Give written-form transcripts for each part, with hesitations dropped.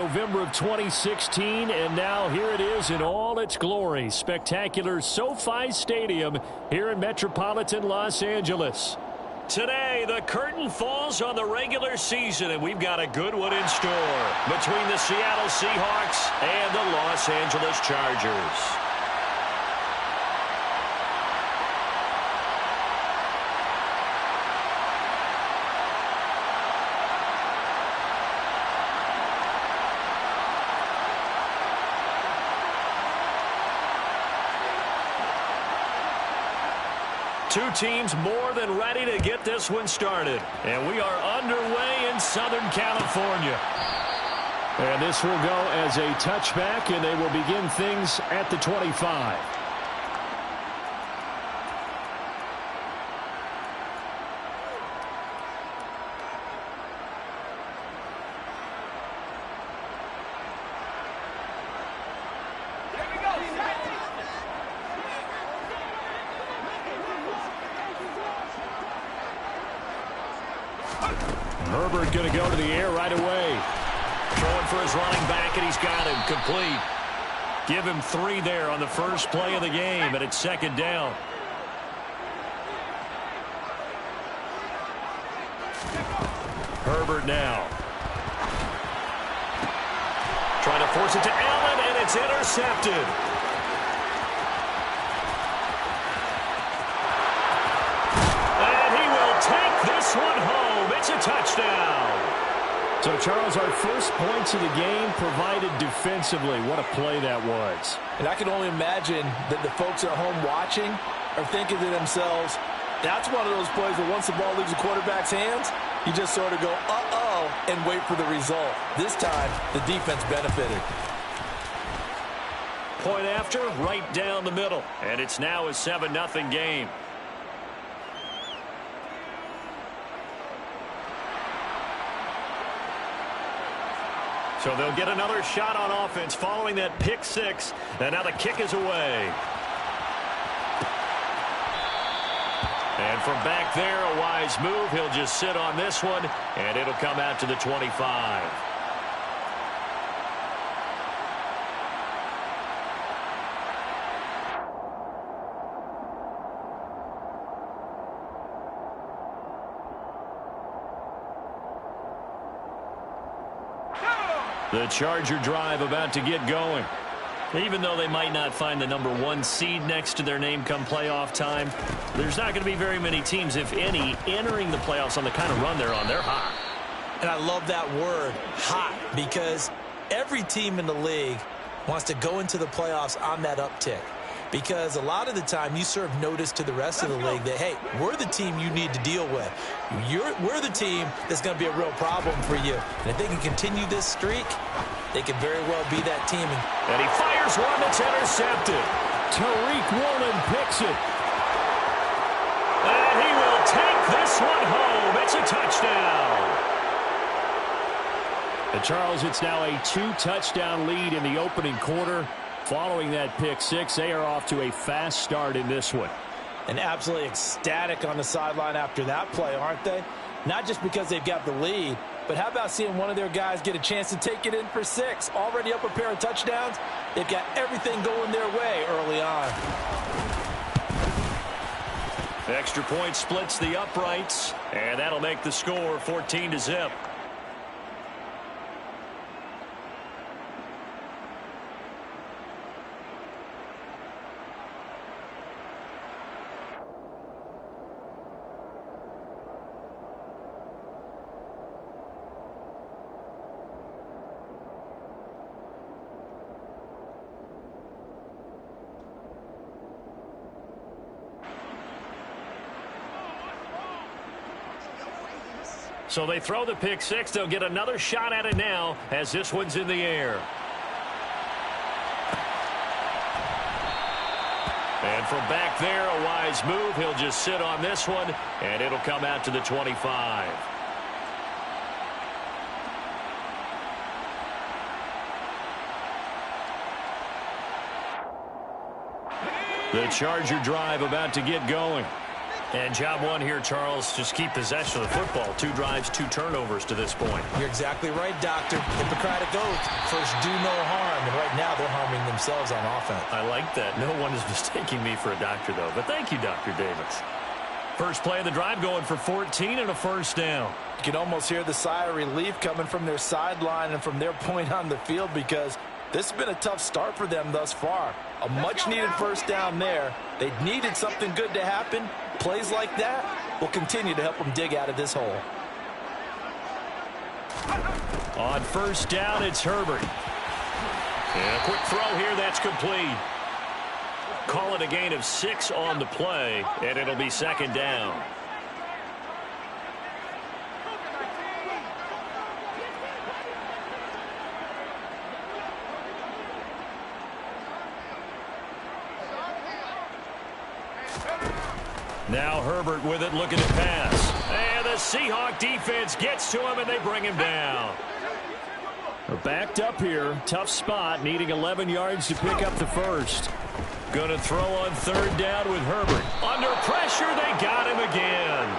November of 2016, and now here it is in all its glory. Spectacular SoFi Stadium here in metropolitan Los Angeles. Today, the curtain falls on the regular season, and we've got a good one in store between the Seattle Seahawks and the Los Angeles Chargers. Two teams more than ready to get this one started. And we are underway in Southern California. And this will go as a touchback, and they will begin things at the 25. Herbert going to go to the air right away. Throwing for his running back, and he's got him complete. Give him 3 there on the first play of the game, and it's second down. Herbert now. Trying to force it to Allen, and it's intercepted. And he will take this one home. It's a touchdown. So, Charles, our first points of the game provided defensively. What a play that was. And I can only imagine that the folks at home watching are thinking to themselves, that's one of those plays where once the ball leaves the quarterback's hands, you just sort of go, uh-oh, and wait for the result. This time, the defense benefited. Point after, right down the middle. And it's now a 7-0 game. So they'll get another shot on offense following that pick 6. And now the kick is away. And from back there, a wise move. He'll just sit on this one, and it'll come out to the 25. The Charger drive about to get going. Even though they might not find the #1 seed next to their name come playoff time, there's not going to be very many teams, if any, entering the playoffs on the kind of run they're on. They're hot. And I love that word, hot, because every team in the league wants to go into the playoffs on that uptick. Because a lot of the time you serve notice to the rest of the league that, hey, we're the team you need to deal with. We're the team that's going to be a real problem for you. And if they can continue this streak, they could very well be that team. And he fires one that's intercepted. Tariq Woolen picks it. And he will take this one home. It's a touchdown. And Charles, it's now a 2-touchdown lead in the opening quarter. Following that pick 6, they are off to a fast start in this one. And absolutely ecstatic on the sideline after that play, aren't they? Not just because they've got the lead, but how about seeing one of their guys get a chance to take it in for 6? Already up a pair of touchdowns. They've got everything going their way early on. The extra point splits the uprights, and that'll make the score 14-0. So they throw the pick 6. They'll get another shot at it now as this one's in the air. And from back there, a wise move. He'll just sit on this one, and it'll come out to the 25. The Charger drive about to get going. And job one here, Charles, just keep possession of the football. 2 drives, 2 turnovers to this point. You're exactly right, Doctor. Hippocratic oath. First, do no harm. And right now, they're harming themselves on offense. I like that. No one is mistaking me for a doctor, though. But thank you, Dr. Davis. First play of the drive going for 14 and a first down. You can almost hear the sigh of relief coming from their sideline and from their point on the field because this has been a tough start for them thus far. A much-needed first down there. They needed something good to happen. Plays like that will continue to help them dig out of this hole. On first down, it's Herbert. And a quick throw here, that's complete. Call it a gain of 6 on the play, and it'll be second down. Now Herbert with it, looking to pass. And the Seahawk defense gets to him, and they bring him down. They're backed up here. Tough spot, needing 11 yards to pick up the first. Going to throw on third down with Herbert. Under pressure, they got him again.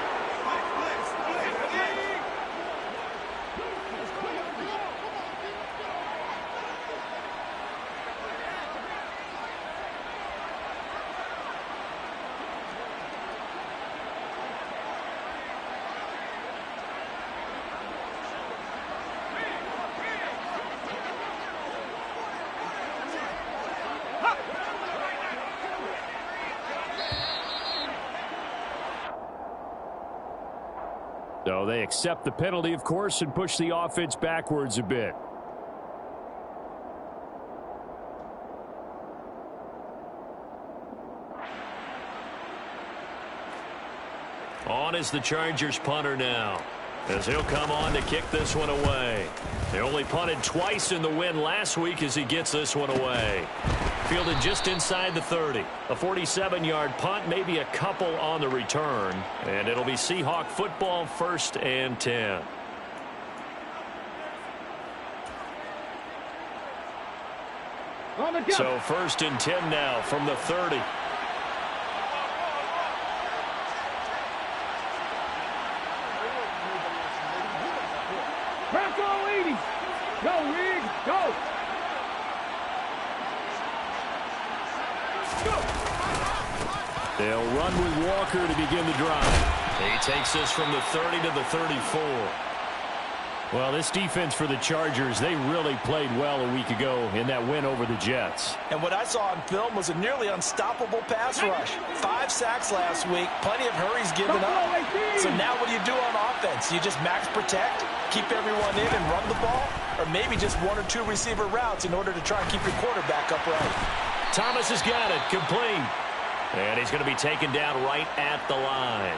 So they accept the penalty, of course, and push the offense backwards a bit. On is the Chargers punter now, as he'll come on to kick this one away. They only punted twice in the win last week as he gets this one away. Fielded just inside the 30. A 47-yard punt, maybe a couple on the return. And it'll be Seahawk football, 1st and 10. So 1st and 10 now from the 30. Bronco 80. Go, Riggs, go. They'll run with Walker to begin the drive. He takes this from the 30 to the 34. Well, this defense for the Chargers, they really played well a week ago in that win over the Jets. And what I saw on film was a nearly unstoppable pass rush. 5 sacks last week, plenty of hurries given up. So now what do you do on offense? You just max protect, keep everyone in and run the ball? Or maybe just 1 or 2 receiver routes in order to try and keep your quarterback upright? Thomas has got it, complete. And he's going to be taken down right at the line.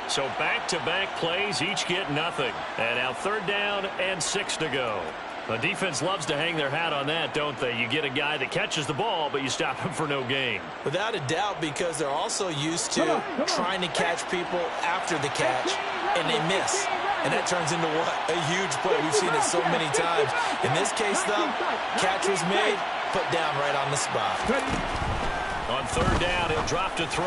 So back-to-back plays, each get nothing. And now 3rd down and 6 to go. The defense loves to hang their hat on that, don't they? You get a guy that catches the ball, but you stop him for no gain. Without a doubt, because they're also used to trying to catch people after the catch, and they miss. And that turns into what? A huge play. We've seen it so many times. In this case, though, catch was made, put down right on the spot. On 3rd down, he'll drop to throw.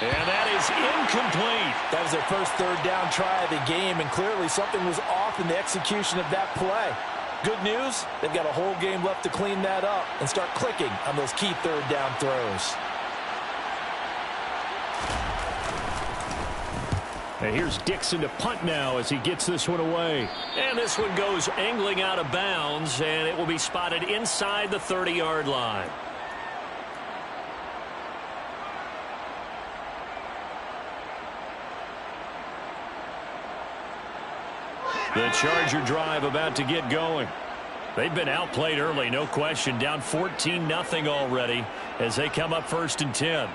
And that is incomplete. That was their first 3rd down try of the game, and clearly something was off in the execution of that play. Good news, they've got a whole game left to clean that up and start clicking on those key 3rd down throws. And here's Dixon to punt now as he gets this one away. And this one goes angling out of bounds, and it will be spotted inside the 30-yard line. The Charger drive about to get going. They've been outplayed early, no question. Down 14-0 already as they come up 1st and 10.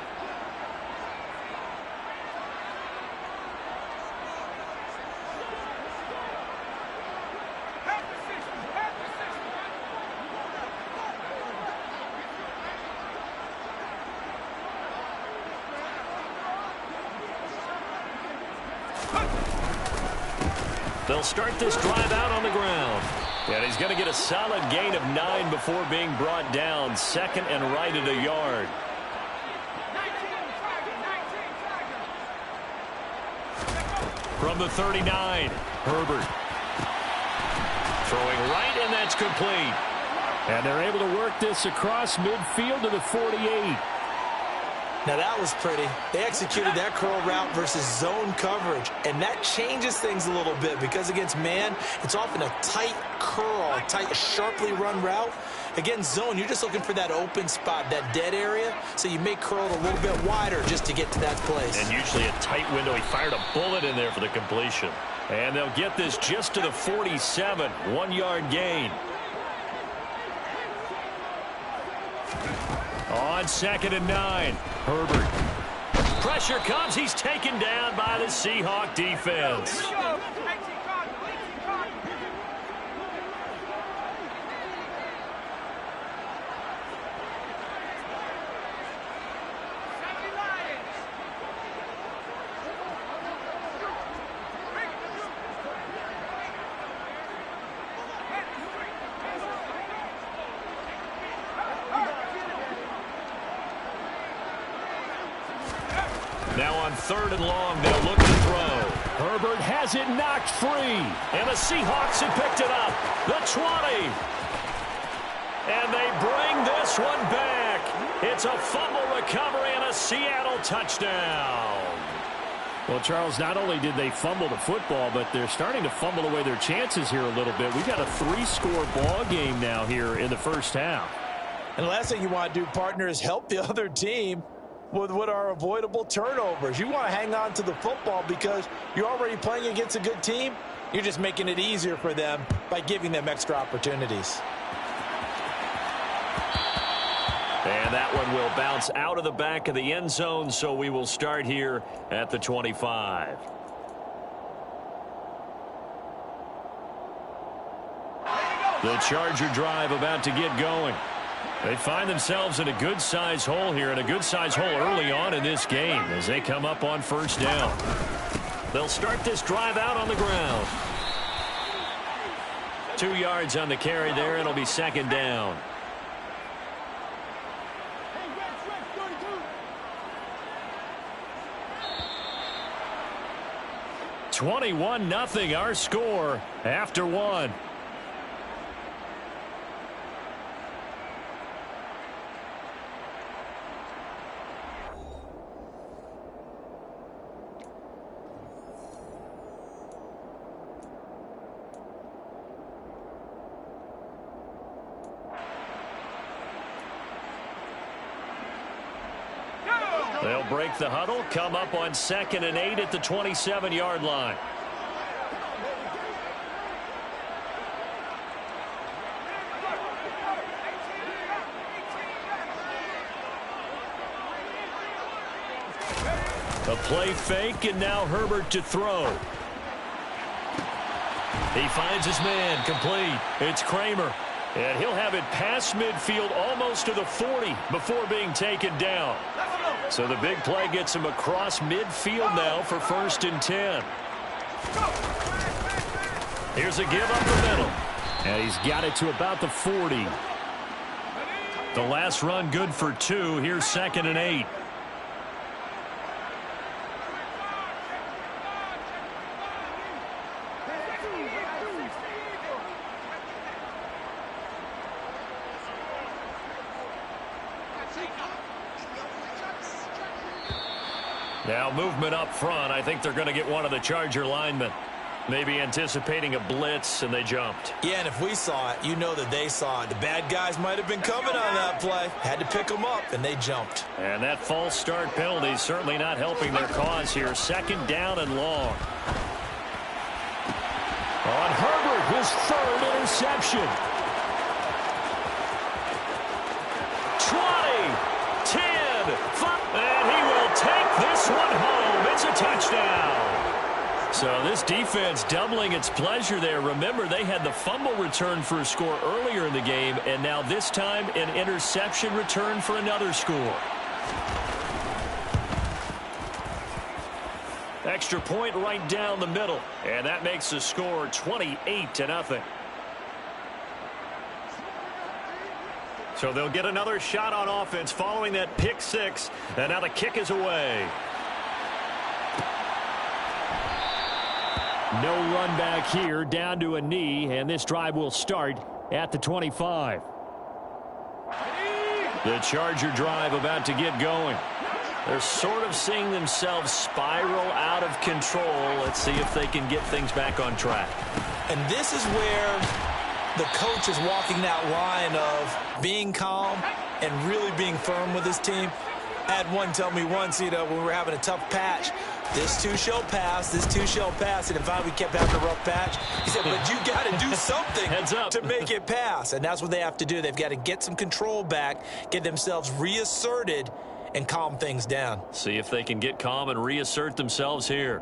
They'll start this drive out on the ground. And he's going to get a solid gain of 9 before being brought down. 2nd and right at a yard. From the 39, Herbert. Throwing right, and that's complete. And they're able to work this across midfield to the 48. Now that was pretty. They executed that curl route versus zone coverage, and that changes things a little bit because against man, it's often a tight curl, tight, sharply run route. Against zone, you're just looking for that open spot, that dead area, so you may curl it a little bit wider just to get to that place. And usually a tight window. He fired a bullet in there for the completion. And they'll get this just to the 47, 1-yard gain. On 2nd and 9, Herbert. Pressure comes. He's taken down by the Seahawk defense. Now on 3rd and long, they'll look to throw. Herbert has it knocked free. And the Seahawks have picked it up. The 20. And they bring this one back. It's a fumble recovery and a Seattle touchdown. Well, Charles, not only did they fumble the football, but they're starting to fumble away their chances here a little bit. We've got a 3-score ball game now here in the first half. And the last thing you want to do, partner, is help the other team with what are avoidable turnovers. You want to hang on to the football because you're already playing against a good team. You're just making it easier for them by giving them extra opportunities. And that one will bounce out of the back of the end zone, so we will start here at the 25. The Charger drive about to get going. They find themselves in a good-sized hole here, and a good-sized hole early on in this game as they come up on 1st down. They'll start this drive out on the ground. 2 yards on the carry there, and it'll be 2nd down. "21-0 our score after 1. They'll break the huddle, come up on 2nd and 8 at the 27-yard line. A play fake, and now Herbert to throw. He finds his man, complete. It's Kramer. And he'll have it past midfield almost to the 40 before being taken down. So the big play gets him across midfield now for 1st and 10. Here's a give up the middle. And he's got it to about the 40. The last run good for 2. Here's 2nd and 8. Now movement up front. I think they're going to get one of the Charger linemen. Maybe anticipating a blitz, and they jumped. Yeah, and if we saw it, you know that they saw it. The bad guys might have been coming on that play. Had to pick them up, and they jumped. And that false start penalty is certainly not helping their cause here. 2nd down and long. On Herbert, his 3rd interception. 20, 10, 5, and he will take this one home. It's a touchdown. So this defense doubling its pleasure there. Remember, they had the fumble return for a score earlier in the game, and now this time an interception return for another score. Extra point right down the middle, and that makes the score 28-0. So they'll get another shot on offense following that pick 6, and now the kick is away. No run back here, down to a knee, and this drive will start at the 25. The Charger drive about to get going. They're sort of seeing themselves spiral out of control. Let's see if they can get things back on track. And this is where the coach is walking that line of being calm and really being firm with his team. I had one tell me once, when we were having a tough patch, this too shall pass, this too shall pass. And if we kept having a rough patch, he said, but you got to do something to make it pass. And that's what they have to do. They've got to get some control back, get themselves reasserted, and calm things down. See if they can get calm and reassert themselves here.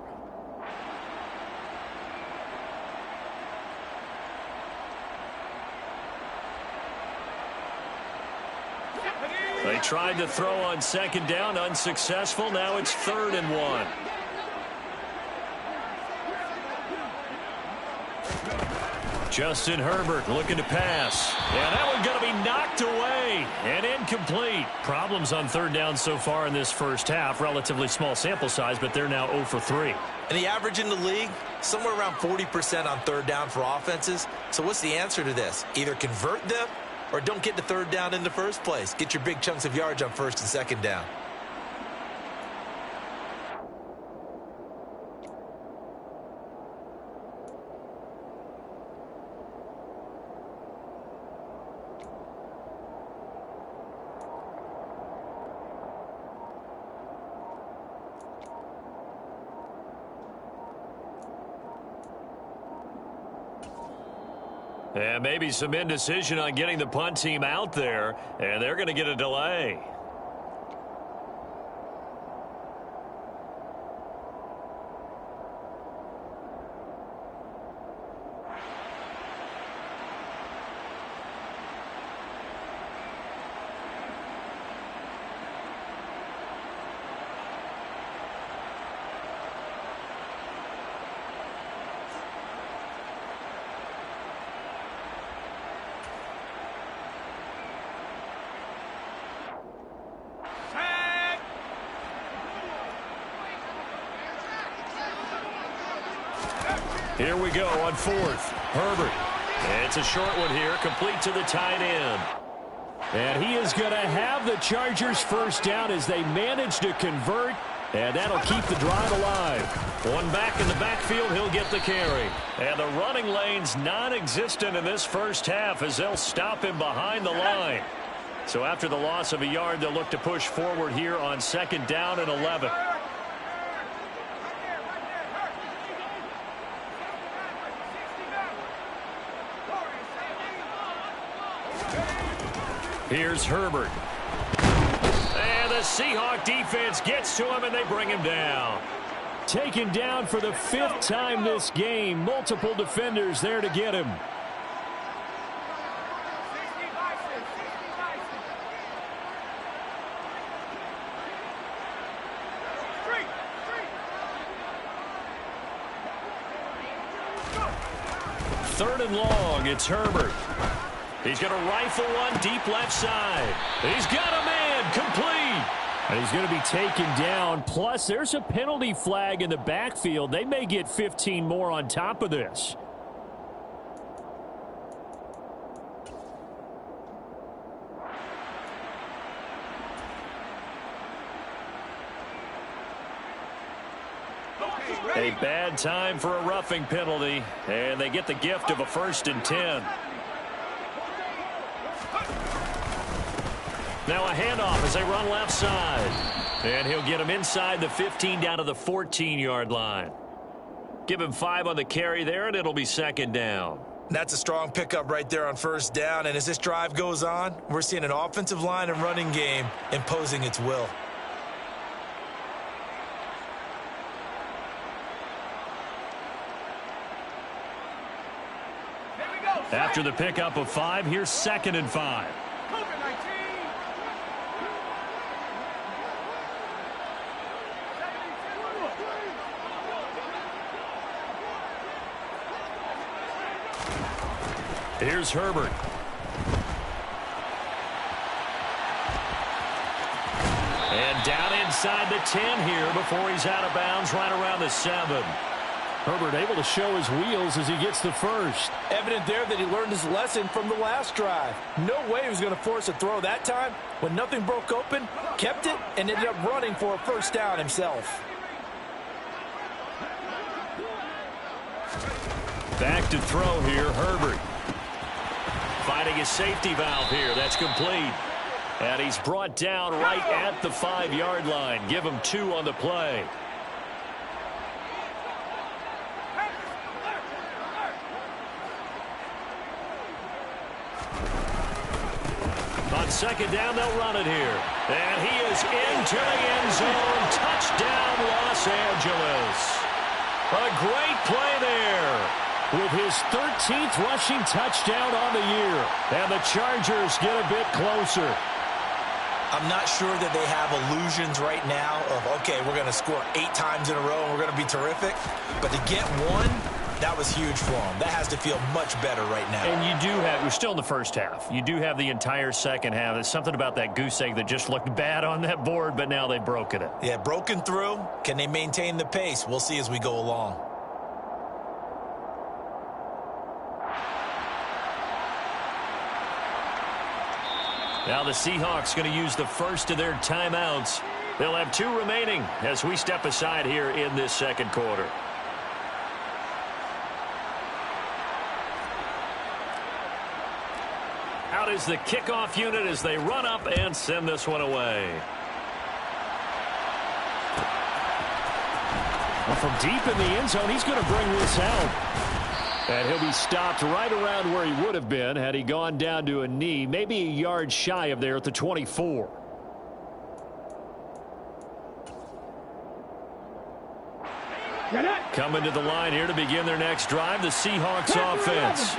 They tried to throw on second down, unsuccessful. Now it's 3rd and 1. Justin Herbert looking to pass. Yeah, that one's going to be knocked away and incomplete. Problems on 3rd down so far in this first half. Relatively small sample size, but they're now 0 for 3. And the average in the league, somewhere around 40% on 3rd down for offenses. So what's the answer to this? Either convert them or don't get to 3rd down in the first place. Get your big chunks of yards on 1st and 2nd down. And maybe some indecision on getting the punt team out there, and they're going to get a delay. Here we go on 4th. Herbert. It's a short one here, complete to the tight end. And he is going to have the Chargers 1st down as they manage to convert, and that'll keep the drive alive. One back in the backfield, he'll get the carry. And the running lane's non-existent in this first half as they'll stop him behind the line. So after the loss of a yard, they'll look to push forward here on 2nd down and 11. Here's Herbert. And the Seahawk defense gets to him, and they bring him down. Taken down for the 5th time this game. Multiple defenders there to get him. Third and long, it's Herbert. He's going to rifle one deep left side. He's got a man, complete. And he's going to be taken down. Plus, there's a penalty flag in the backfield. They may get 15 more on top of this. A bad time for a roughing penalty, and they get the gift of a 1st and 10. Now a handoff as they run left side. And he'll get him inside the 15 down to the 14-yard line. Give him 5 on the carry there, and it'll be 2nd down. That's a strong pickup right there on 1st down. And as this drive goes on, we're seeing an offensive line and running game imposing its will. After the pickup of 5, here's 2nd and 5. Here's Herbert. And down inside the 10 here before he's out of bounds right around the 7. Herbert able to show his wheels as he gets the first. Evident there that he learned his lesson from the last drive. No way he was going to force a throw that time. When nothing broke open, kept it, and ended up running for a first down himself. Back to throw here, Herbert. Finding his safety valve here. That's complete. And he's brought down right at the 5-yard line. Give him 2 on the play. On second down, they'll run it here. And he is into the end zone. Touchdown, Los Angeles. A great play there with his 13th rushing touchdown on the year. And the Chargers get a bit closer. I'm not sure that they have illusions right now of, okay, we're going to score 8 times in a row and we're going to be terrific. But to get one, that was huge for them. That has to feel much better right now. And you do have, we're still in the first half. You do have the entire second half. There's something about that goose egg that just looked bad on that board, but now they've broken it. Yeah, broken through. Can they maintain the pace? We'll see as we go along. Now the Seahawks going to use the first of their timeouts. They'll have 2 remaining as we step aside here in this second quarter. Out is the kickoff unit as they run up and send this one away. Well, from deep in the end zone, he's going to bring this out. And he'll be stopped right around where he would have been had he gone down to a knee, maybe a yard shy of there at the 24. Coming to the line here to begin their next drive, the Seahawks offense.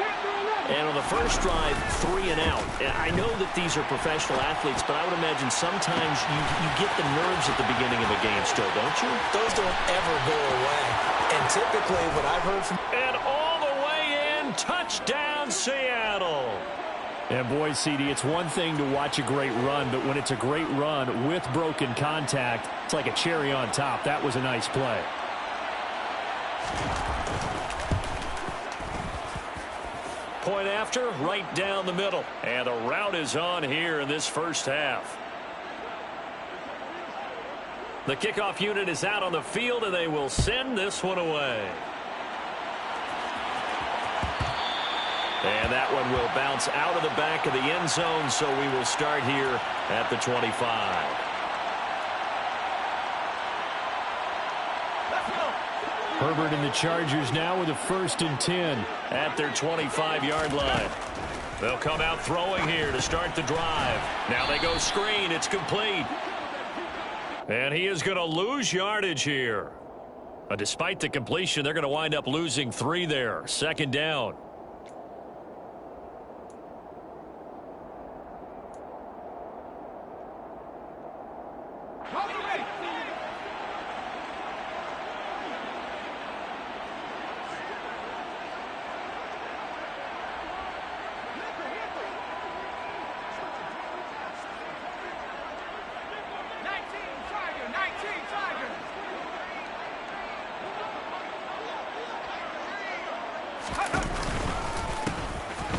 And on the first drive, 3 and out. I know that these are professional athletes, but I would imagine sometimes you get the nerves at the beginning of a game still, don't you? Those don't ever go away. And typically what I've heard from... And all the way in, touchdown Seattle. And boy, CD, it's one thing to watch a great run, but when it's a great run with broken contact, it's like a cherry on top. That was a nice play. Point after, right down the middle. And the route is on here in this first half. The kickoff unit is out on the field, and they will send this one away. And that one will bounce out of the back of the end zone, so we will start here at the 25. Herbert and the Chargers now with a 1st and 10 at their 25-yard line. They'll come out throwing here to start the drive. Now they go screen. It's complete. And he is going to lose yardage here. Despite the completion, they're going to wind up losing 3 there. 2nd down.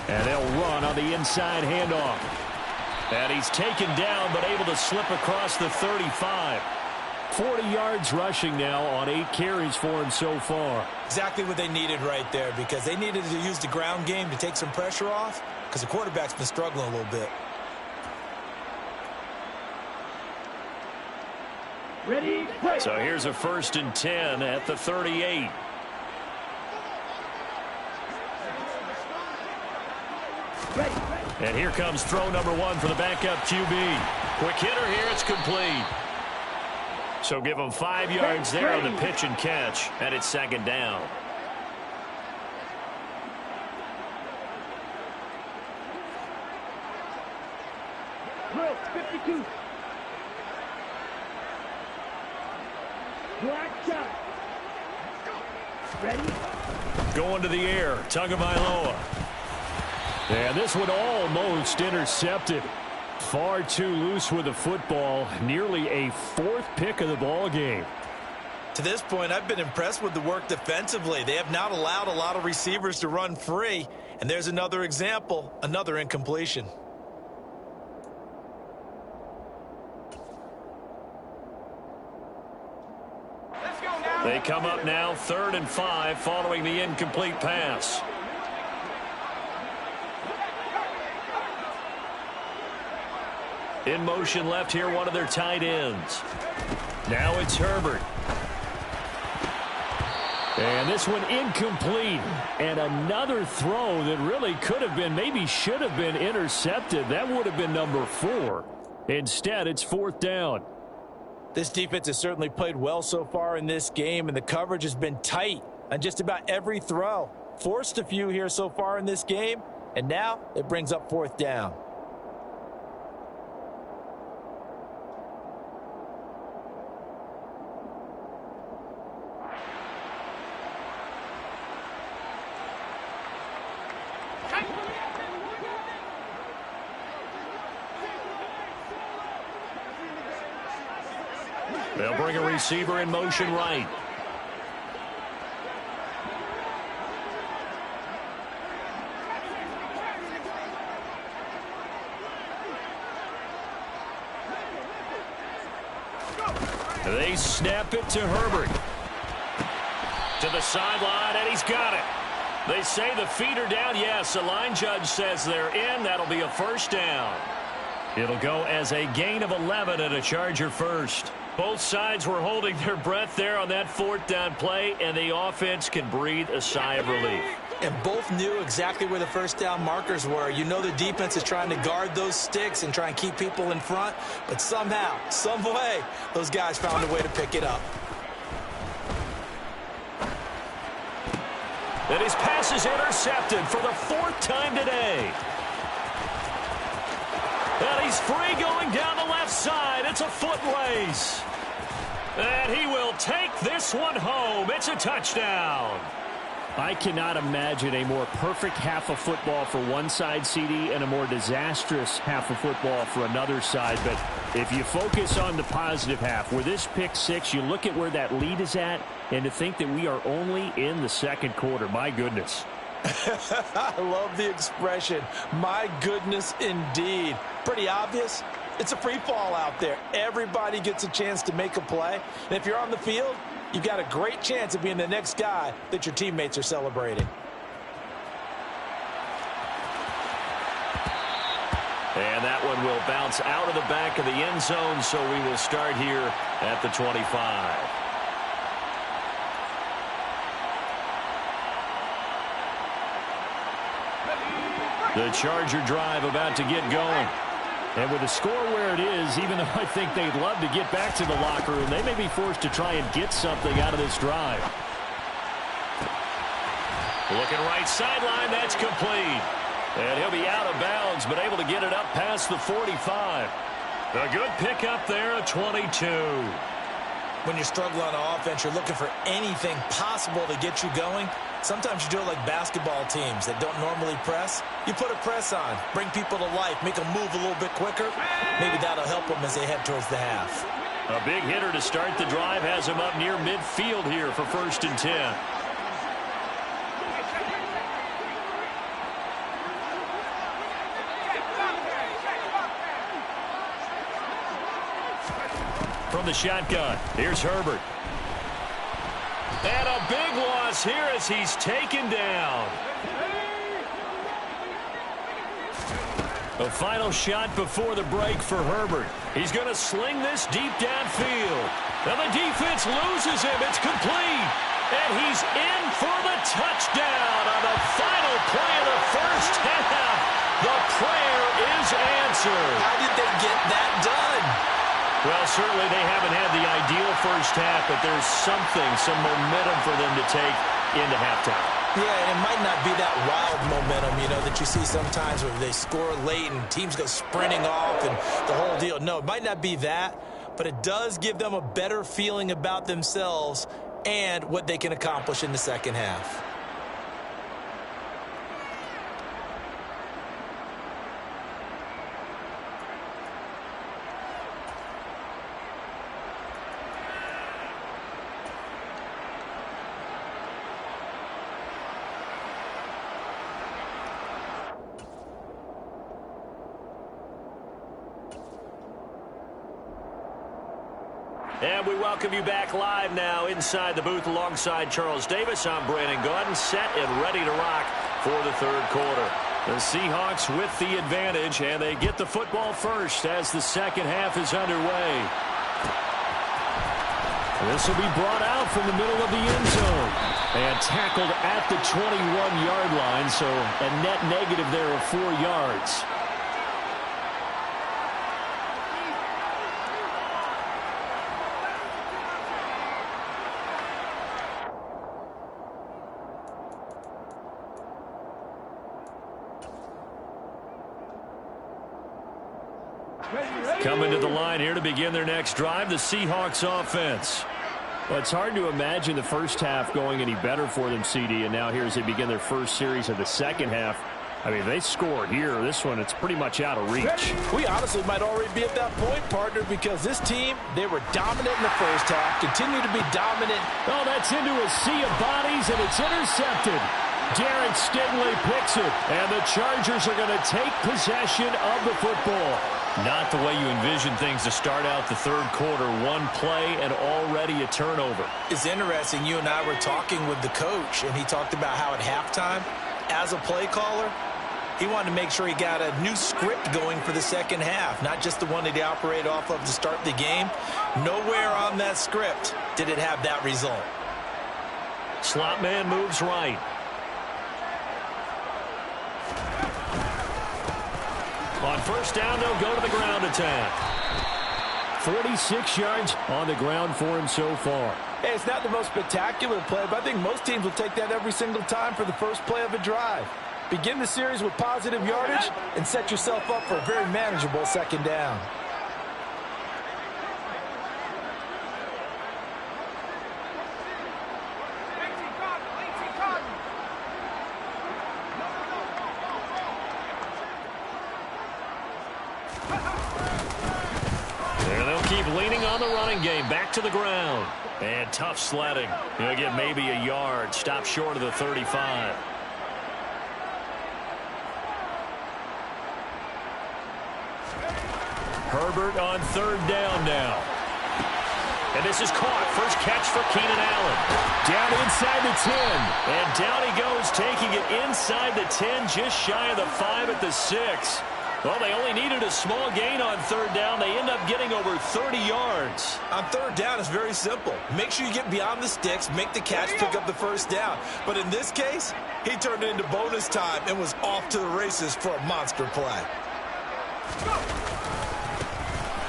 And they'll run on the inside handoff. And he's taken down, but able to slip across the 35. 40 yards rushing now on 8 carries for him so far. Exactly what they needed right there, because they needed to use the ground game to take some pressure off, because the quarterback's been struggling a little bit. Ready? So here's a 1st and 10 at the 38. And here comes throw number 1 for the backup QB. Quick hitter here, it's complete. So give him 5 yards there on the pitch and catch, and it's 2nd down. Drill 52. Black shot. Ready? Going to the air, Tagovailoa. And this one almost intercepted. Far too loose with the football. Nearly a 4th pick of the ball game. To this point, I've been impressed with the work defensively. They have not allowed a lot of receivers to run free. And there's another example, another incompletion. They come up now 3rd and 5 following the incomplete pass. In motion left here, one of their tight ends. Now it's Herbert. And this one incomplete. And another throw that really could have been, maybe should have been intercepted. That would have been number 4. Instead, it's 4th down. This defense has certainly played well so far in this game, and the coverage has been tight on just about every throw. Forced a few here so far in this game, and now it brings up 4th down. They'll bring a receiver in motion right. They snap it to Herbert. To the sideline, and he's got it. They say the feet are down. Yes, the line judge says they're in. That'll be a 1st down. It'll go as a gain of 11 and a Charger first. Both sides were holding their breath there on that 4th down play, and the offense can breathe a sigh of relief. And both knew exactly where the 1st down markers were. You know the defense is trying to guard those sticks and try and keep people in front, but somehow, some way, those guys found a way to pick it up. And his pass is intercepted for the 4th time today. And he's free going down the left side. It's a foot race. And he will take this one home. It's a touchdown. I cannot imagine a more perfect half of football for one side, CD, and a more disastrous half of football for another side. But if you focus on the positive half, where this pick 6, you look at where that lead is at, and to think that we are only in the 2nd quarter, my goodness. I love the expression, my goodness indeed. Pretty obvious. It's a free fall out there. Everybody gets a chance to make a play. And if you're on the field, you've got a great chance of being the next guy that your teammates are celebrating. And that one will bounce out of the back of the end zone, so we will start here at the 25. The Charger drive about to get going. And with the score where it is, even though I think they'd love to get back to the locker room, they may be forced to try and get something out of this drive. Looking right sideline, that's complete. And he'll be out of bounds, but able to get it up past the 45. A good pickup there, a 22. When you're struggling on offense, you're looking for anything possible to get you going. Sometimes you do it like basketball teams that don't normally press. You put a press on, bring people to life, make them move a little bit quicker. Maybe that'll help them as they head towards the half. A big hitter to start the drive has him up near midfield here for 1st and 10. From the shotgun, here's Herbert. And a big loss here as he's taken down. A final shot before the break for Herbert. He's going to sling this deep downfield. And the defense loses him. It's complete. And he's in for the touchdown on the final play of the 1st half. The prayer is answered. How did they get that done? Well, certainly they haven't had the ideal 1st half, but there's some momentum for them to take into halftime. Yeah, and it might not be that wild momentum, you know, that you see sometimes where they score late and teams go sprinting off and the whole deal. No, it might not be that, but it does give them a better feeling about themselves and what they can accomplish in the 2nd half. And we welcome you back live now inside the booth alongside Charles Davis. I'm Brandon Gaudin, set and ready to rock for the third quarter. The Seahawks with the advantage, and they get the football first as the second half is underway. This will be brought out from the middle of the end zone and tackled at the 21-yard line, so a net negative there of 4 yards. Coming to the line here to begin their next drive, the Seahawks offense. Well, it's hard to imagine the first half going any better for them, CD, and now here as they begin their first series of the second half. I mean, they score here. This one, it's pretty much out of reach. We honestly might already be at that point, partner, because this team, they were dominant in the first half, continue to be dominant. Oh, that's into a sea of bodies, and it's intercepted. Derek Stingley picks it, and the Chargers are going to take possession of the football. Not the way you envision things to start out the third quarter. One play and already a turnover. It's interesting. You and I were talking with the coach, and he talked about how at halftime, as a play caller, he wanted to make sure he got a new script going for the second half, not just the one that he operated off of to start the game. Nowhere on that script did it have that result. Slot man moves right. On first down, they'll go to the ground attack. 46 yards on the ground for him so far. Hey, it's not the most spectacular play, but I think most teams will take that every single time for the first play of a drive. Begin the series with positive yardage and set yourself up for a very manageable second down. Leaning on the running game, back to the ground. And tough sledding. He'll get maybe a yard. Stop short of the 35. Herbert on third down now. And this is caught. First catch for Keenan Allen. Down inside the 10. And down he goes, taking it inside the 10, just shy of the 5 at the 6. Well, they only needed a small gain on third down. They end up getting over 30 yards. On third down, it's very simple. Make sure you get beyond the sticks, make the catch, pick up the first down. But in this case, he turned it into bonus time and was off to the races for a monster play.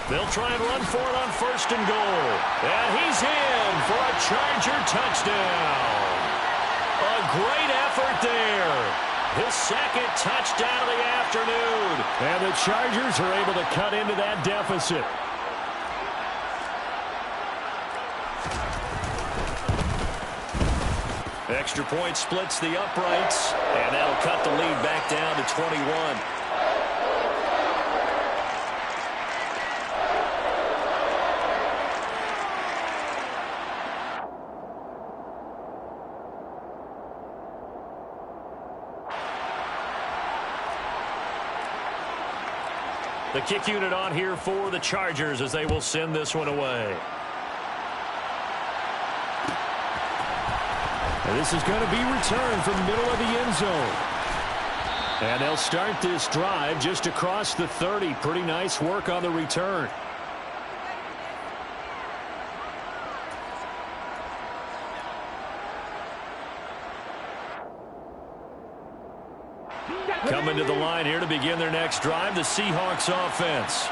They'll try and run for it on first and goal. And he's in for a Charger touchdown. A great effort there. His second touchdown of the afternoon. And the Chargers are able to cut into that deficit. Extra point splits the uprights. And that'll cut the lead back down to 21. The kick unit on here for the Chargers as they will send this one away. And this is going to be returned from the middle of the end zone. And they'll start this drive just across the 30. Pretty nice work on the return. Coming to the line here to begin their next drive, the Seahawks offense.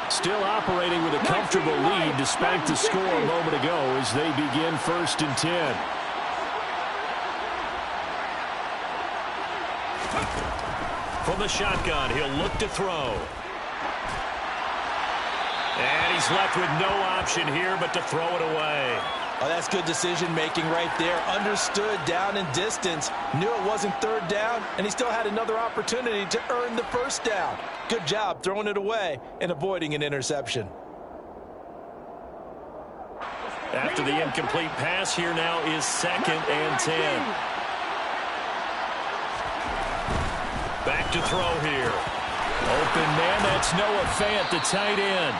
Still operating with a comfortable lead despite the score a moment ago as they begin first and 10. From the shotgun, he'll look to throw. And he's left with no option here but to throw it away. Oh, that's good decision-making right there. Understood down and distance. Knew it wasn't third down, and he still had another opportunity to earn the first down. Good job throwing it away and avoiding an interception. After the incomplete pass, here now is 2nd and 10. Back to throw here. Open man, that's Noah Fant, the tight end.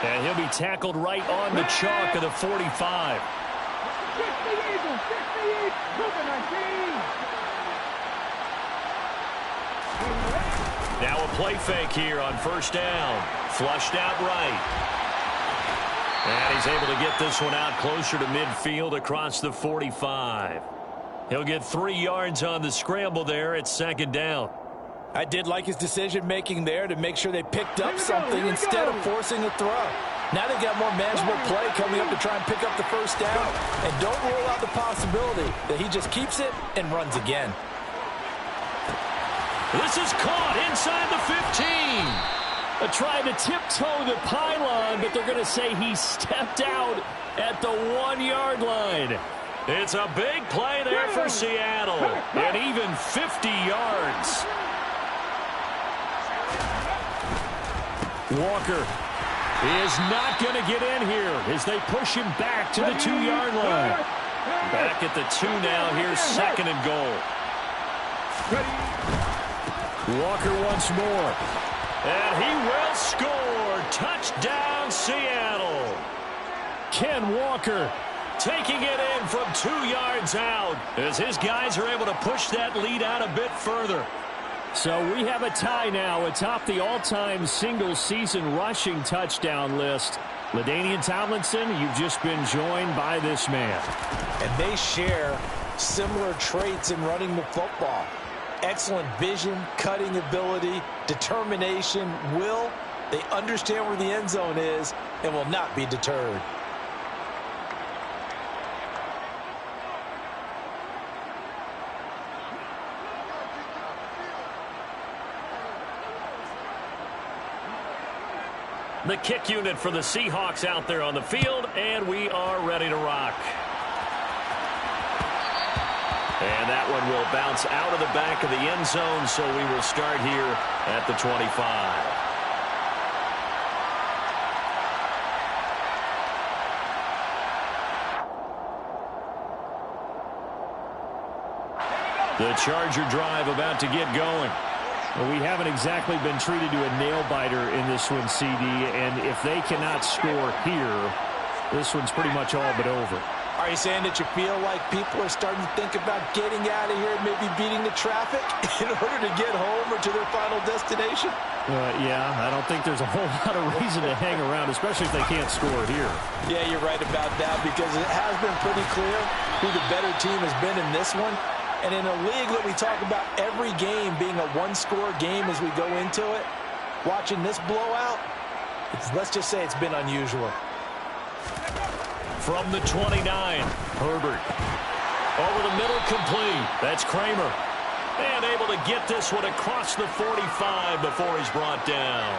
And he'll be tackled right on the chalk of the 45. Now a play fake here on first down. Flushed out right. And he's able to get this one out closer to midfield across the 45. He'll get 3 yards on the scramble there at second down. I did like his decision-making there to make sure they picked up something instead of forcing a throw. Now they got more manageable play coming up to try and pick up the first down. And don't rule out the possibility that he just keeps it and runs again. This is caught inside the 15. Trying to tiptoe the pylon, but they're going to say he stepped out at the 1-yard line. It's a big play there for Seattle, and even 50 yards. Walker is not going to get in here as they push him back to the 2-yard line. Back at the 2 now. Here's second and goal. Walker once more. And he will score. Touchdown, Seattle. Ken Walker taking it in from 2 yards out as his guys are able to push that lead out a bit further. So we have a tie now atop the all-time single-season rushing touchdown list. LaDainian Tomlinson, you've just been joined by this man. And they share similar traits in running the football. Excellent vision, cutting ability, determination, will. They understand where the end zone is and will not be deterred. The kick unit for the Seahawks out there on the field, and we are ready to rock. And that one will bounce out of the back of the end zone, so we will start here at the 25. The Charger drive about to get going. Well, we haven't exactly been treated to a nail-biter in this one, CD, and if they cannot score here, this one's pretty much all but over. Are you saying that you feel like people are starting to think about getting out of here and maybe beating the traffic in order to get home or to their final destination? Yeah, I don't think there's a whole lot of reason to hang around, especially if they can't score here. Yeah, you're right about that because it has been pretty clear who the better team has been in this one. And in a league that we talk about every game being a one-score game as we go into it, watching this blowout, let's just say it's been unusual. From the 29, Herbert. Over the middle, complete. That's Kramer. And able to get this one across the 45 before he's brought down.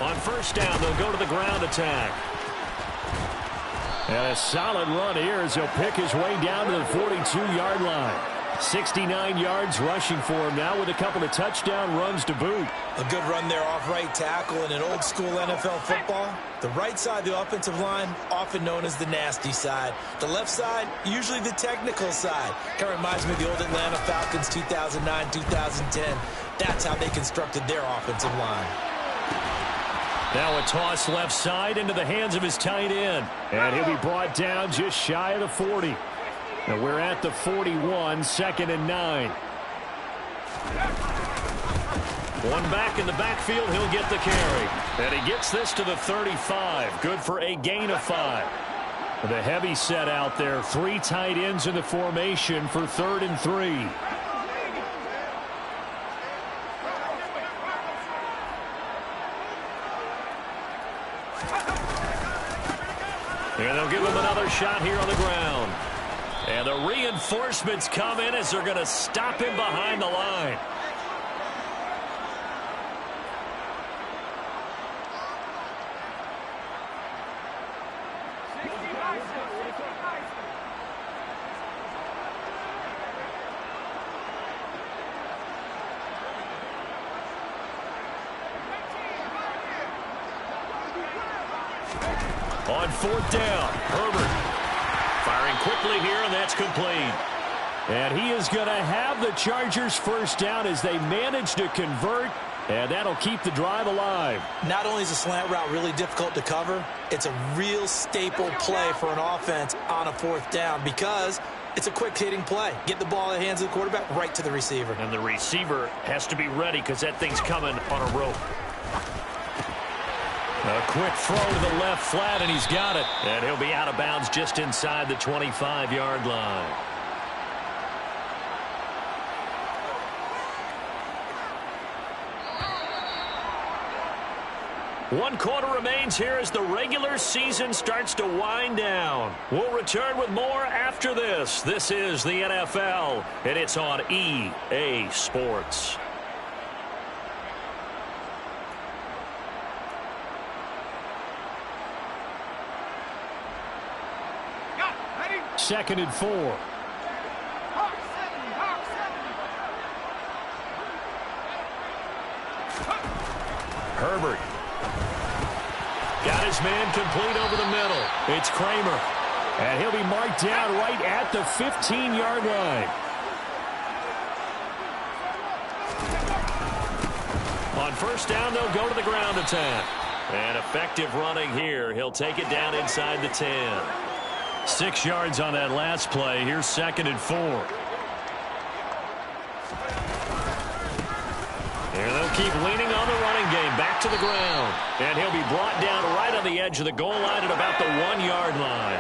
On first down, they'll go to the ground attack. And a solid run here as he'll pick his way down to the 42-yard line. 69 yards rushing for him now with a couple of touchdown runs to boot. A good run there off right tackle in an old-school NFL football. The right side of the offensive line, often known as the nasty side. The left side, usually the technical side. Kind of reminds me of the old Atlanta Falcons 2009, 2010. That's how they constructed their offensive line. Now a toss left side into the hands of his tight end. And he'll be brought down just shy of the 40. And we're at the 41, second and 9. One back in the backfield, he'll get the carry. And he gets this to the 35. Good for a gain of 5. The heavy set out there. 3 tight ends in the formation for 3rd and 3. And they'll give him another shot here on the ground. And the reinforcements come in as they're going to stop him behind the line. On 4th down, Herbert firing quickly here, and that's complete. And he is going to have the Chargers first down as they manage to convert, and that'll keep the drive alive. Not only is a slant route really difficult to cover, it's a real staple play for an offense on a fourth down because it's a quick-hitting play. Get the ball in the hands of the quarterback right to the receiver. And the receiver has to be ready because that thing's coming on a rope. A quick throw to the left flat, and he's got it. And he'll be out of bounds just inside the 25-yard line. One quarter remains here as the regular season starts to wind down. We'll return with more after this. This is the NFL, and it's on EA Sports. Second and 4. Herbert. Got his man complete over the middle. It's Kramer. And he'll be marked down right at the 15-yard line. On first down, they'll go to the ground attack. And effective running here. He'll take it down inside the 10. 6 yards on that last play. Here's second and 4. Here they'll keep leaning on the running game. Back to the ground. And he'll be brought down right on the edge of the goal line at about the 1-yard line.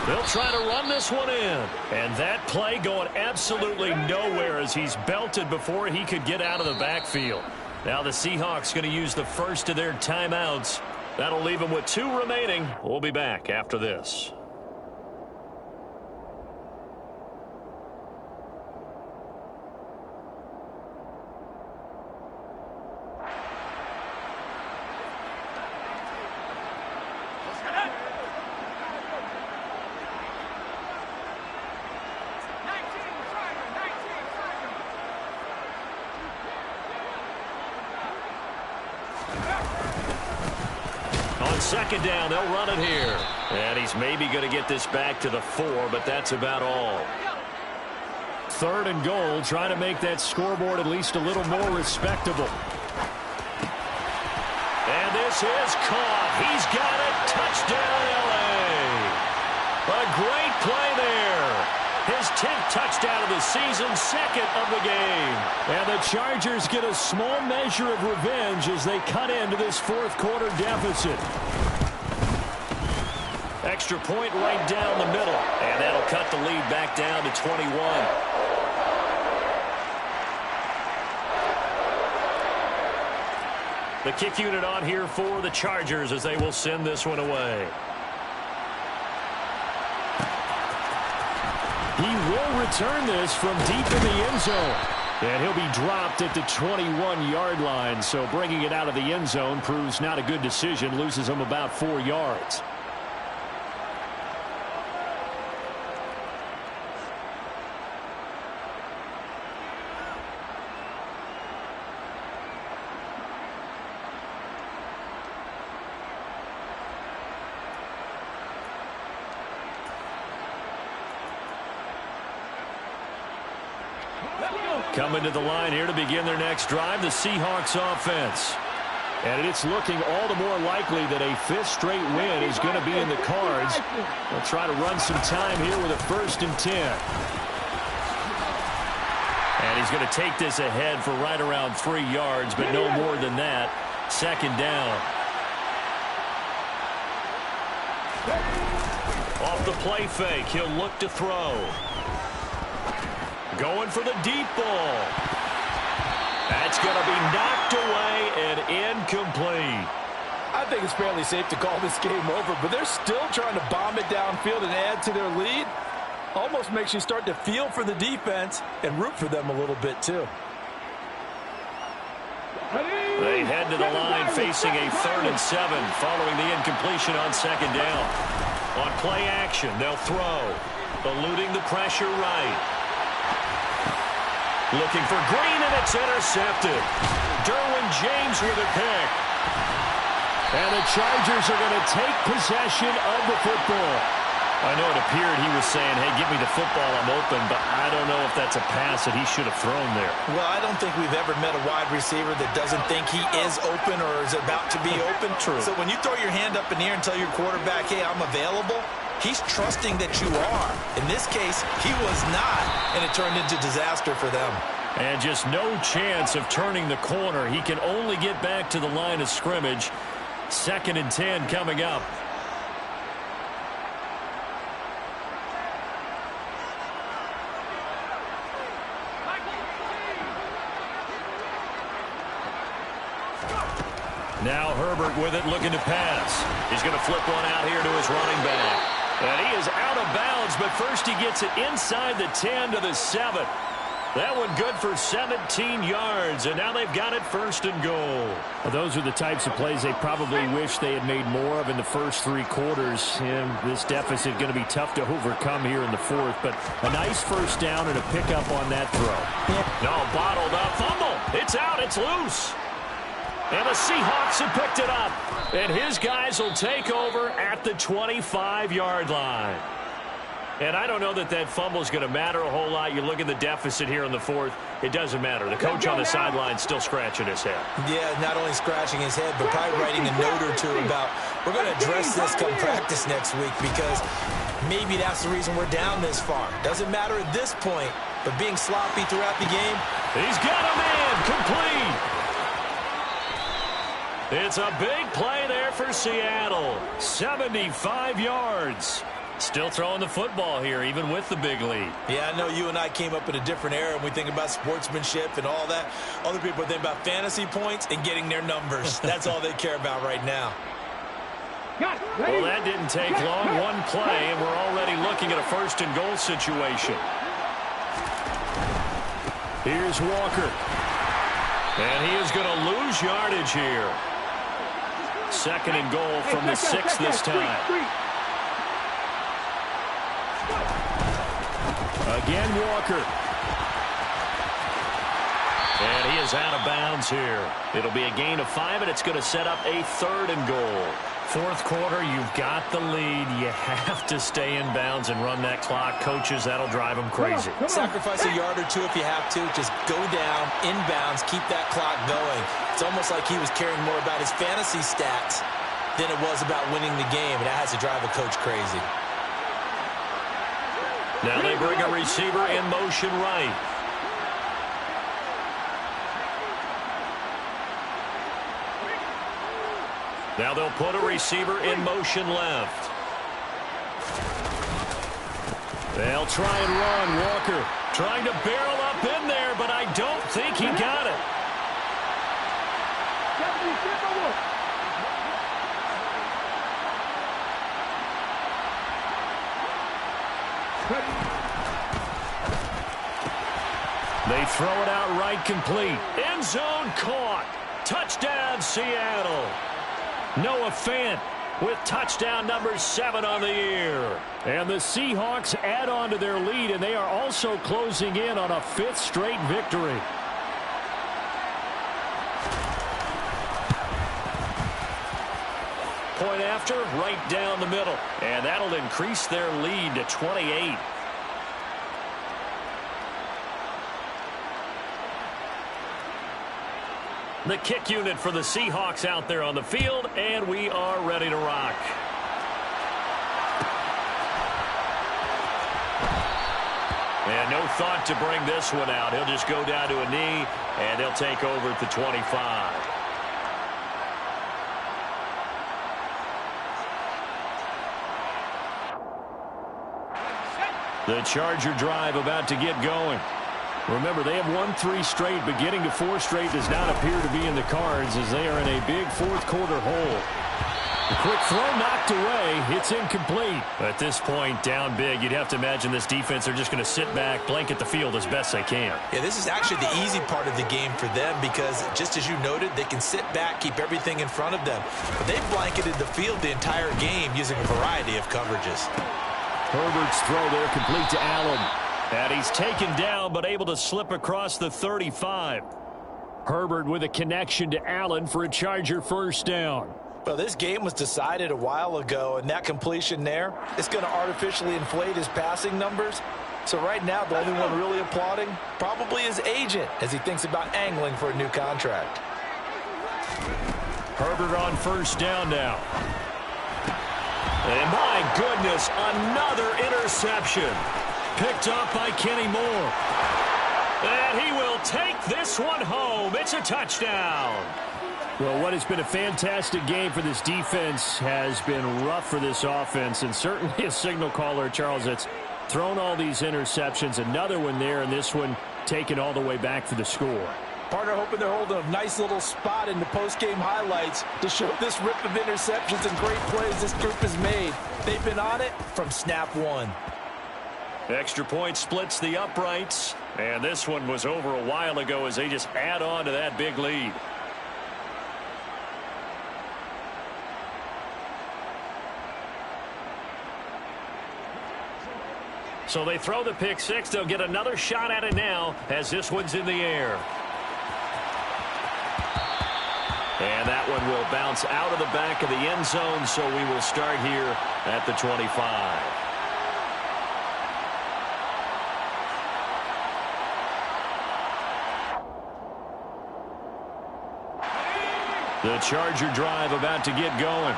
They'll try to run this one in. And that play going absolutely nowhere as he's belted before he could get out of the backfield. Now the Seahawks going to use the first of their timeouts. That'll leave them with 2 remaining. We'll be back after this. Second down, they'll run it here. And he's maybe going to get this back to the 4, but that's about all. Third and goal, trying to make that scoreboard at least a little more respectable. And this is caught. He's got it. Touchdown, L.A. A great play there. His 10th touchdown of the season, second of the game. And the Chargers get a small measure of revenge as they cut into this fourth quarter deficit. Extra point right down the middle. And that'll cut the lead back down to 21. The kick unit on here for the Chargers as they will send this one away. He will return this from deep in the end zone. And he'll be dropped at the 21-yard line. So bringing it out of the end zone proves not a good decision. Loses him about 4 yards. Coming to the line here to begin their next drive, the Seahawks offense. And it's looking all the more likely that a 5th straight win is going to be in the cards. They'll try to run some time here with a 1st and 10. And he's going to take this ahead for right around 3 yards, but no more than that. Second down. Off the play fake, he'll look to throw. Going for the deep ball. That's going to be knocked away and incomplete. I think it's fairly safe to call this game over, but they're still trying to bomb it downfield and add to their lead. Almost makes you start to feel for the defense and root for them a little bit, too. They head to the line facing a 3rd and 7 following the incompletion on second down. On play action, they'll throw. Eluding the pressure right. Looking for Green, and it's intercepted. Derwin James with a pick. And the Chargers are going to take possession of the football. I know it appeared he was saying, hey, give me the football, I'm open, but I don't know if that's a pass that he should have thrown there. Well, I don't think we've ever met a wide receiver that doesn't think he is open or is about to be open. True. So when you throw your hand up in the air and tell your quarterback, hey, I'm available, he's trusting that you are. In this case, he was not, and it turned into disaster for them. And just no chance of turning the corner. He can only get back to the line of scrimmage. 2nd and 10 coming up. Now Herbert with it, looking to pass. He's going to flip one out here to his running back. And he is out of bounds, but first he gets it inside the 10 to the 7. That one good for 17 yards, and now they've got it 1st and goal. Well, those are the types of plays they probably wish they had made more of in the first 3 quarters. And this deficit going to be tough to overcome here in the 4th, but a nice first down and a pickup on that throw. No, bottled up, fumble. It's out, it's loose. And the Seahawks have picked it up. And his guys will take over at the 25-yard line. And I don't know that that fumble is going to matter a whole lot. You look at the deficit here in the 4th. It doesn't matter. The coach on the sideline still scratching his head. Yeah, not only scratching his head, but probably writing a note or two about, we're going to address this come practice next week because maybe that's the reason we're down this far. Doesn't matter at this point, but being sloppy throughout the game. He's got a man complete. It's a big play there for Seattle. 75 yards. Still throwing the football here, even with the big lead. Yeah, I know you and I came up in a different era, and we think about sportsmanship and all that. Other people think about fantasy points and getting their numbers. That's all they care about right now. Well, that didn't take long. One play, and we're already looking at a 1st and goal situation. Here's Walker. And he is going to lose yardage here. 2nd and goal from the 6 this time. Again, Walker. And he is out of bounds here. It'll be a gain of 5, and it's going to set up a 3rd and goal. 4th quarter, you've got the lead. You have to stay in bounds and run that clock. Coaches, that'll drive them crazy. Sacrifice a yard or 2 if you have to. Just go down, in bounds, keep that clock going. It's almost like he was caring more about his fantasy stats than it was about winning the game, and that has to drive a coach crazy. Now they bring a receiver in motion right. Now they'll put a receiver in motion left. They'll try and run. Walker trying to barrel up in there, but I don't think he got it. They throw it out right, complete. End zone caught. Touchdown, Seattle. Noah Fant with touchdown number 7 on the year. And the Seahawks add on to their lead, and they are also closing in on a 5th straight victory. Point after, right down the middle. And that'll increase their lead to 28. The kick unit for the Seahawks out there on the field, and we are ready to rock. And no thought to bring this one out. He'll just go down to a knee, and they'll take over at the 25. The Charger drive about to get going. Remember, they have won 3 straight, but getting to 4 straight does not appear to be in the cards as they are in a big 4th quarter hole. A quick throw knocked away. It's incomplete. At this point, down big, you'd have to imagine this defense are just going to sit back, blanket the field as best they can. Yeah, this is actually the easy part of the game for them because, just as you noted, they can sit back, keep everything in front of them. But they've blanketed the field the entire game using a variety of coverages. Herbert's throw there complete to Allen. And he's taken down, but able to slip across the 35. Herbert with a connection to Allen for a Charger first down. Well, this game was decided a while ago, and that completion there is going to artificially inflate his passing numbers. So right now, the only one really applauding probably his agent as he thinks about angling for a new contract. Herbert on first down now. And my goodness, another interception. Picked up by Kenny Moore. And he will take this one home. It's a touchdown. Well, what has been a fantastic game for this defense has been rough for this offense, and certainly a signal caller, Charles, that's thrown all these interceptions. Another one there, and this one taken all the way back for the score. Partner hoping they're holding a nice little spot in the post-game highlights to show this rip of interceptions and great plays this group has made. They've been on it from snap one. Extra point splits the uprights, and this one was over a while ago as they just add on to that big lead. So they throw the pick six. They'll get another shot at it now as this one's in the air. And that one will bounce out of the back of the end zone, so we will start here at the 25. The Charger drive about to get going.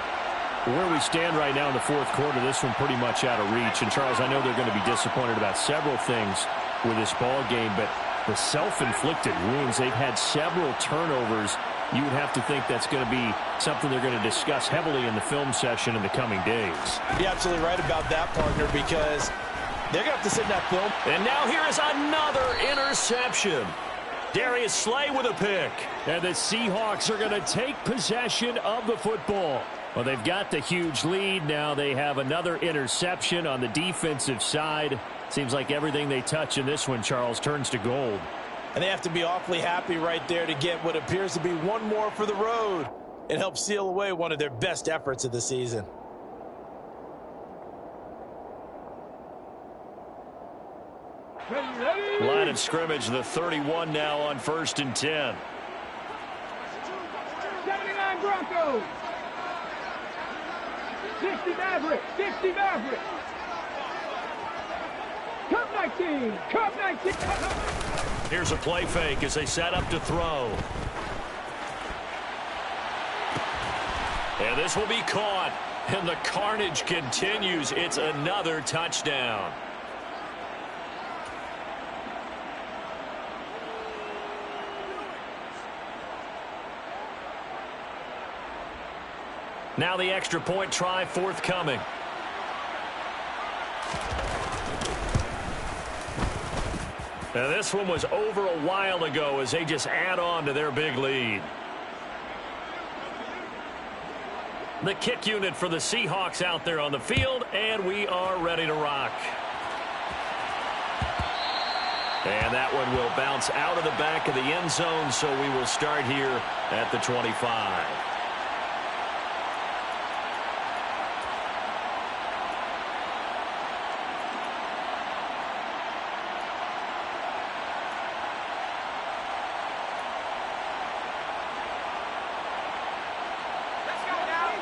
Where we stand right now in the fourth quarter, this one pretty much out of reach. And, Charles, I know they're going to be disappointed about several things with this ball game, but the self-inflicted wounds, they've had several turnovers. You would have to think that's going to be something they're going to discuss heavily in the film session in the coming days. You're absolutely right about that, partner, because they're going to have to sit in that film. And now here is another interception. Darius Slay with a pick. And the Seahawks are going to take possession of the football. Well, they've got the huge lead. Now they have another interception on the defensive side. Seems like everything they touch in this one, Charles, turns to gold. And they have to be awfully happy right there to get what appears to be one more for the road. It helps seal away one of their best efforts of the season. Line of scrimmage, the 31 now on 1st and 10. 79 Broncos. 60 Mavericks. 60 Mavericks. Cup 19. Cup 19. Here's a play fake as they set up to throw. And this will be caught. And the carnage continues. It's another touchdown. Now the extra point try forthcoming. Now this one was over a while ago as they just add on to their big lead. The kick unit for the Seahawks out there on the field, and we are ready to rock. And that one will bounce out of the back of the end zone, so we will start here at the 25.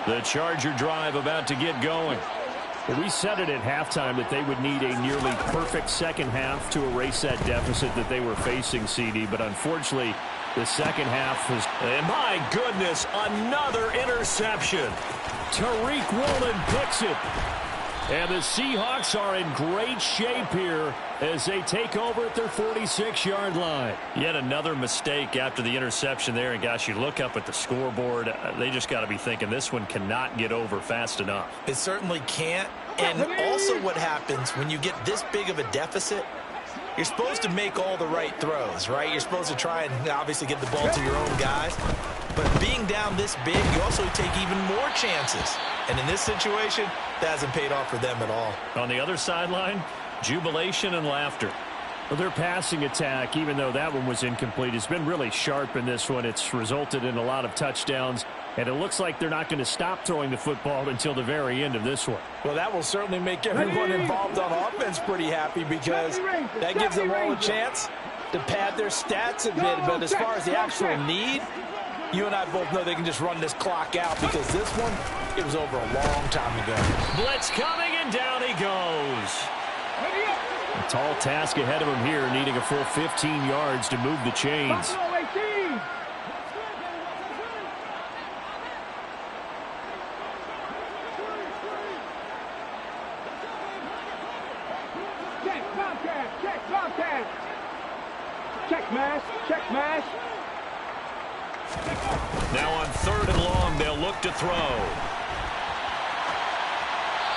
The Charger drive about to get going. Well, we said it at halftime that they would need a nearly perfect second half to erase that deficit that they were facing, CD. But unfortunately, the second half was... And my goodness, another interception. Tariq Woolen picks it. And the Seahawks are in great shape here as they take over at their 46-yard line. Yet another mistake after the interception there. And, gosh, you look up at the scoreboard. They just got to be thinking this one cannot get over fast enough. It certainly can't. And also what happens when you get this big of a deficit, you're supposed to make all the right throws, right? You're supposed to try and obviously get the ball to your own guys. But being down this big, you also take even more chances. And in this situation, that hasn't paid off for them at all. On the other sideline, jubilation and laughter. Well, their passing attack, even though that one was incomplete, has been really sharp in this one. It's resulted in a lot of touchdowns. And it looks like they're not going to stop throwing the football until the very end of this one. Well, that will certainly make everyone involved on offense pretty happy because that gives them all a chance to pad their stats a bit. But as far as the actual need, you and I both know they can just run this clock out because this one, it was over a long time ago. Blitz coming, and down he goes. A tall task ahead of him here, needing a full 15 yards to move the chains. Check mash. Now on 3rd and long, they'll look to throw.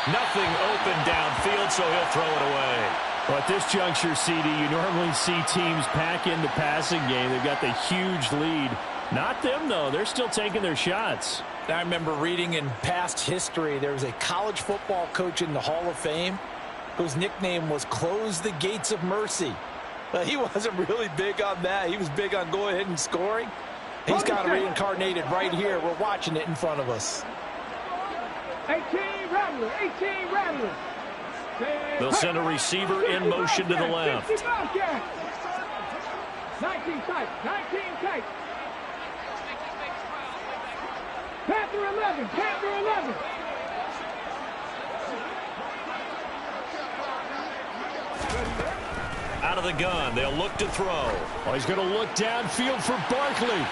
Nothing open downfield, so he'll throw it away. Well, at this juncture, CD, you normally see teams pack in the passing game. They've got the huge lead. Not them, though. They're still taking their shots. I remember reading in past history, there was a college football coach in the Hall of Fame whose nickname was Close the Gates of Mercy. But he wasn't really big on that. He was big on go ahead and scoring. He's kind of reincarnated right here. We're watching it in front of us. 18 Rattler. They'll send a receiver in motion to the left. 19 tight. Panther 11. Out of the gun, they'll look to throw. Oh, he's going to look downfield for Barkley.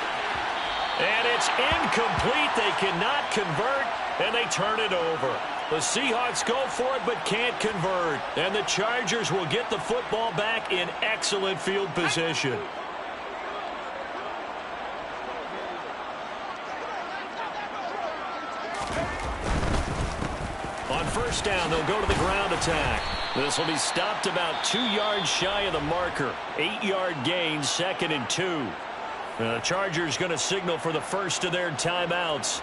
And it's incomplete. They cannot convert, and they turn it over. The Seahawks go for it but can't convert. And the Chargers will get the football back in excellent field position. On 1st down, they'll go to the ground attack. This will be stopped about 2 yards shy of the marker. 8-yard gain, 2nd and 2. The Chargers going to signal for the first of their timeouts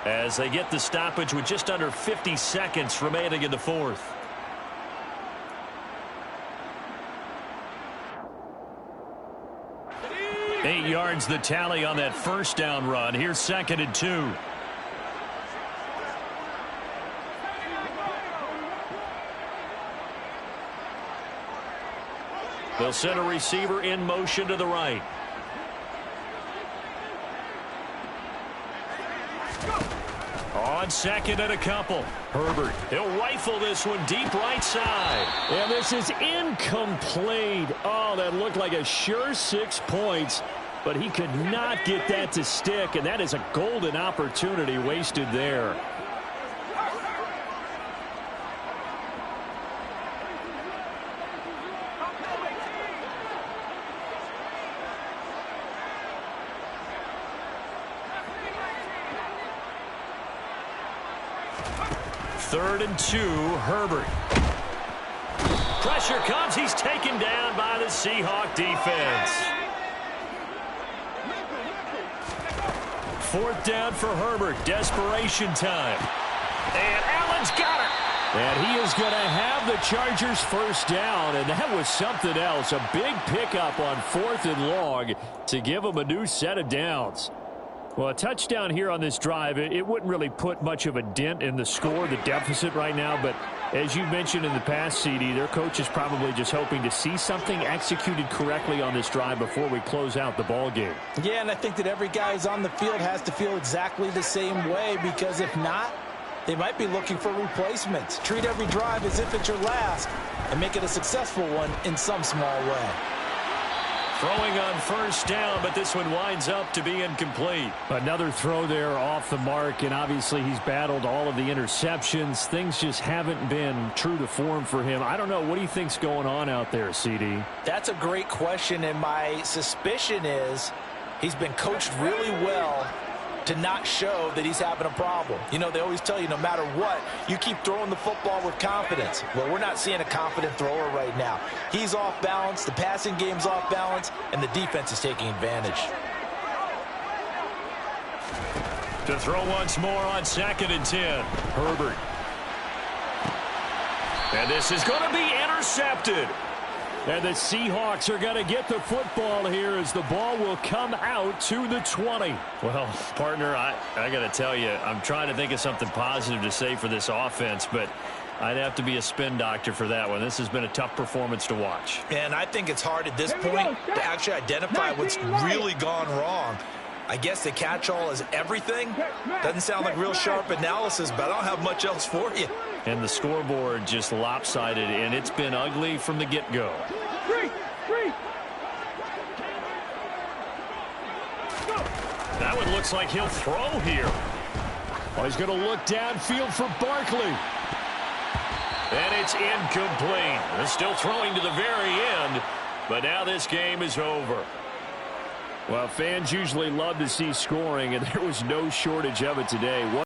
as they get the stoppage with just under 50 seconds remaining in the 4th. Eight yards the tally on that 1st down run. Here's 2nd and 2. They'll send a receiver in motion to the right. On 2nd and a couple. Herbert, he'll rifle this one deep right side. And this is incomplete. Oh, that looked like a sure 6 points, but he could not get that to stick, and that is a golden opportunity wasted there. Third and 2, Herbert. Pressure comes. He's taken down by the Seahawk defense. 4th down for Herbert. Desperation time. And Allen's got it. And he is going to have the Chargers 1st down, and that was something else. A big pickup on 4th and long to give them a new set of downs. Well, a touchdown here on this drive, it wouldn't really put much of a dent in the score, the deficit right now. But as you mentioned in the past, CD, their coach is probably just hoping to see something executed correctly on this drive before we close out the ball game. Yeah, and I think that every guy who's on the field has to feel exactly the same way, because if not, they might be looking for replacements. Treat every drive as if it's your last and make it a successful one in some small way. Throwing on 1st down, but this one winds up to be incomplete. Another throw there off the mark, and obviously he's battled all of the interceptions. Things just haven't been true to form for him. I don't know. What do you think's going on out there, CD? That's a great question, and my suspicion is he's been coached really well to not show that he's having a problem. You know, they always tell you no matter what, you keep throwing the football with confidence. Well, we're not seeing a confident thrower right now. He's off balance, the passing game's off balance, and the defense is taking advantage. To throw once more on 2nd and 10. Herbert. And this is going to be intercepted. And the Seahawks are going to get the football here as the ball will come out to the 20. Well, partner, I got to tell you, I'm trying to think of something positive to say for this offense, but I'd have to be a spin doctor for that one. This has been a tough performance to watch. And I think it's hard at this point to actually identify what's really gone wrong. I guess the catch-all is everything. Doesn't sound like real sharp analysis, but I don't have much else for you. And the scoreboard just lopsided, and it's been ugly from the get-go. That one looks like he'll throw here. Oh, he's going to look downfield for Barkley. And it's incomplete. They're still throwing to the very end, but now this game is over. Well, fans usually love to see scoring, and there was no shortage of it today.